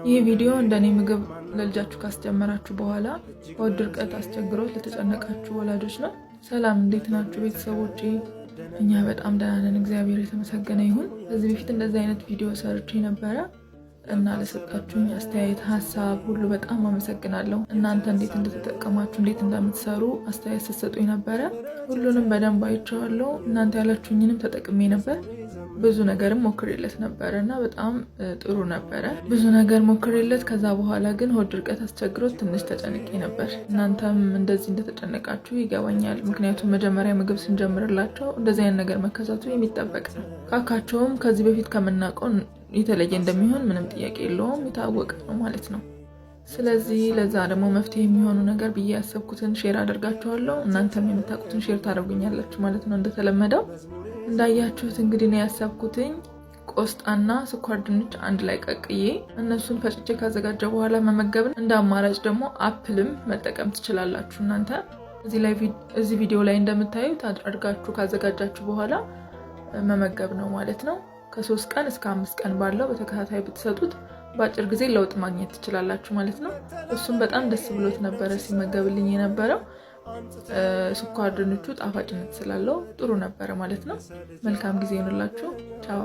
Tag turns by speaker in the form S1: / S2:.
S1: ይህ ቪዲዮ እንደኔ ምግብ ለልጃችሁ ካስጀመራችሁ በኋላ ሆድ ድርቀት አስቸግሮት ለተጨነቃችሁ ወላጆች ነው። ሰላም እንዴት ናችሁ ቤተሰቦቼ? እኛ በጣም ደህና ነን፣ እግዚአብሔር የተመሰገነ ይሁን። ከዚህ በፊት እንደዚህ አይነት ቪዲዮ ሰርቼ ነበረ እና ለሰጣችሁኝ አስተያየት ሐሳብ ሁሉ በጣም አመሰግናለሁ። እናንተ እንዴት እንደተጠቀማችሁ እንዴት እንደምትሰሩ አስተያየት ስትሰጡኝ ነበረ። ሁሉንም በደንብ አይቼዋለሁ። እናንተ ያላችሁኝንም ተጠቅሜ ነበር። ብዙ ነገርም ሞክሬለት ነበረ እና በጣም ጥሩ ነበረ። ብዙ ነገር ሞክሬለት ከዛ በኋላ ግን ሆድ ድርቀት አስቸግሮት ትንሽ ተጨንቄ ነበር። እናንተም እንደዚህ እንደተጨነቃችሁ ይገባኛል። ምክንያቱም መጀመሪያ ምግብ ስንጀምርላቸው እንደዚህ አይነት ነገር መከሰቱ የሚጠበቅ ነው። ካካቸውም ከዚህ በፊት ከምናውቀው የተለየ እንደሚሆን ምንም ጥያቄ የለውም፣ የታወቀ ነው ማለት ነው። ስለዚህ ለዛ ደግሞ መፍትሄ የሚሆኑ ነገር ብዬ ያሰብኩትን ሼር አደርጋችኋለሁ። እናንተም የምታውቁትን ሼር ታደርጉኛላችሁ ማለት ነው። እንደተለመደው እንዳያችሁት እንግዲህ ነው ያሰብኩትኝ ቆስጣና ስኳር ድንች አንድ ላይ ቀቅዬ እነሱን ፈጭቼ ካዘጋጀ በኋላ መመገብን፣ እንደ አማራጭ ደግሞ አፕልም መጠቀም ትችላላችሁ። እናንተ እዚህ ቪዲዮ ላይ እንደምታዩት አድርጋችሁ ካዘጋጃችሁ በኋላ መመገብ ነው ማለት ነው። ከ3 ቀን እስከ 5 ቀን ባለው በተከታታይ ብትሰጡት በአጭር ጊዜ ለውጥ ማግኘት ትችላላችሁ ማለት ነው። እሱም በጣም ደስ ብሎት ነበረ ሲመገብልኝ የነበረው። ስኳር ድንቹ ጣፋጭነት ስላለው ጥሩ ነበረ ማለት ነው። መልካም ጊዜ ይሁንላችሁ። ቻው።